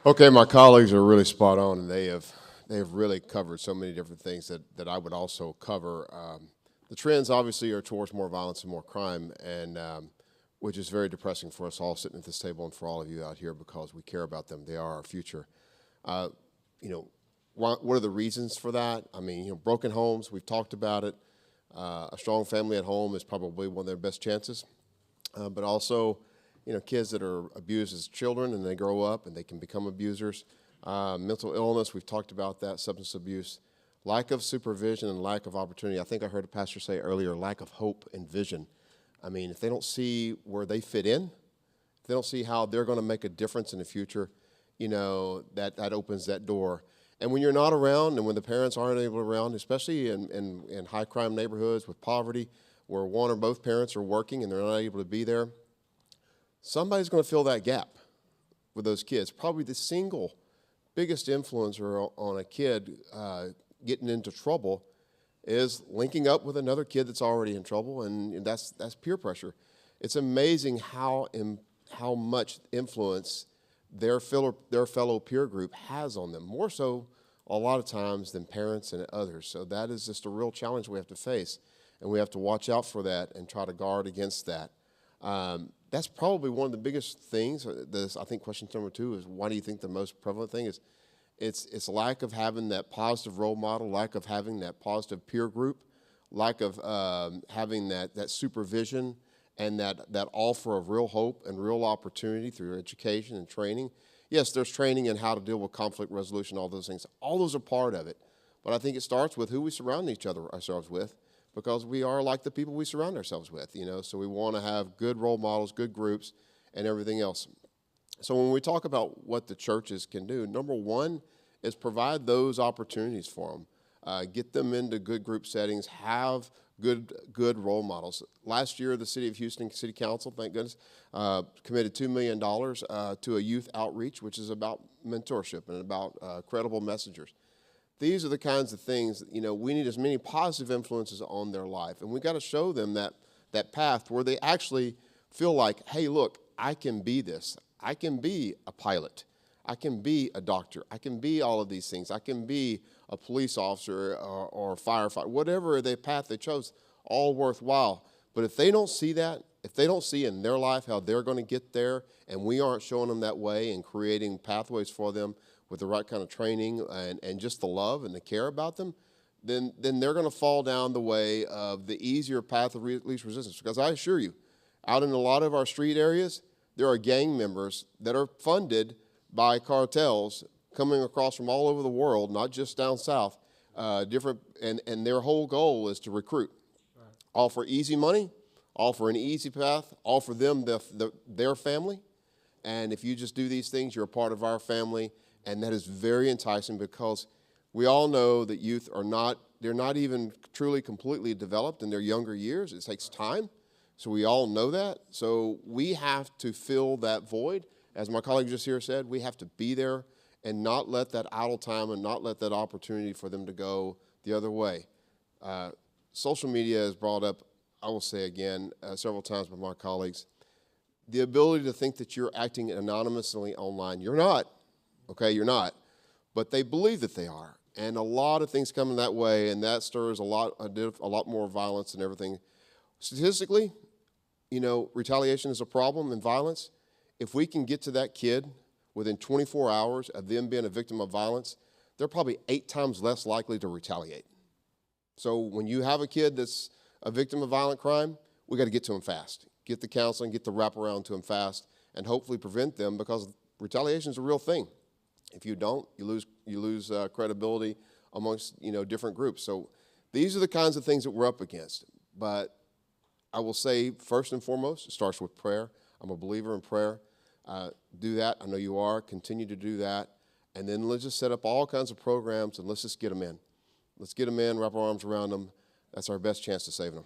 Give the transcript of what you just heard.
Okay, my colleagues are really spot on, and they have really covered so many different things that I would also cover. The trends obviously are towards more violence and more crime, and which is very depressing for us all sitting at this table and for all of you out here because we care about them. They are our future. Uh, you know, what are the reasons for that? I mean, broken homes. We've talked about it. A strong family at home is probably one of their best chances, but also kids that are abused as children and they grow up and they can become abusers. Mental illness, we've talked about that, substance abuse, lack of supervision and lack of opportunity. I think I heard a pastor say earlier, lack of hope and vision. I mean, if they don't see where they fit in, if they don't see how they're going to make a difference in the future, that opens that door. And when you're not around and when the parents aren't able to around, especially in high crime neighborhoods with poverty, where one or both parents are working and they're not able to be there, somebody's going to fill that gap with those kids. Probably the single biggest influencer on a kid getting into trouble is linking up with another kid that's already in trouble, and that's peer pressure. It's amazing how much influence their fellow peer group has on them, more so a lot of times than parents and others. So that is just a real challenge we have to face, and we have to watch out for that and try to guard against that. That's probably one of the biggest things. I think question number 2 is, why do you think the most prevalent thing is? It's lack of having that positive role model, lack of having that positive peer group, lack of having that supervision and that offer of real hope and real opportunity through education and training. Yes, there's training in how to deal with conflict resolution, all those things. All those are part of it. But I think it starts with who we surround ourselves with, because we are like the people we surround ourselves with, so we want to have good role models, good groups, and everything else. So when we talk about what the churches can do, number one is provide those opportunities for them. Get them into good group settings, have good role models. Last year, the City of Houston City Council, thank goodness, committed $2 million to a youth outreach, which is about mentorship and about credible messengers. These are the kinds of things that, we need as many positive influences on their life. And we got to show them that path where they actually feel like, hey, look, I can be this. I can be a pilot. I can be a doctor. I can be all of these things. I can be a police officer or a firefighter, whatever the path they chose, all worthwhile. But if they don't see that, if they don't see in their life how they're going to get there, and we aren't showing them that way and creating pathways for them with the right kind of training and just the love and the care about them, then they're going to fall down the way of the easier path of least resistance. Because I assure you, out in a lot of our street areas, there are gang members that are funded by cartels coming across from all over the world, not just down south, and their whole goal is to recruit. Right. Offer easy money, offer an easy path, offer them their family, and if you just do these things, you're a part of our family. And that is very enticing, because we all know that youth they're not even truly completely developed in their younger years. It takes time. So we all know that. So we have to fill that void. As my colleague just here said, we have to be there and not let that idle time and not let that opportunity for them to go the other way. Social media is brought up, I will say again, several times by my colleagues. The ability to think that you're acting anonymously online. You're not. Okay, you're not, but they believe that they are, and a lot of things come in that way, and that stirs a lot more violence and everything. Statistically, retaliation is a problem and violence. If we can get to that kid within 24 hours of them being a victim of violence, they're probably 8 times less likely to retaliate. So when you have a kid that's a victim of violent crime, we got to get to them fast, get the counseling, get the wraparound to them fast, and hopefully prevent them, because retaliation is a real thing. If you don't, you lose credibility amongst different groups. So these are the kinds of things that we're up against. But I will say, first and foremost, it starts with prayer. I'm a believer in prayer. Do that. I know you are. Continue to do that. And then let's just set up all kinds of programs and let's just get them in. Let's get them in, wrap our arms around them. That's our best chance to save them.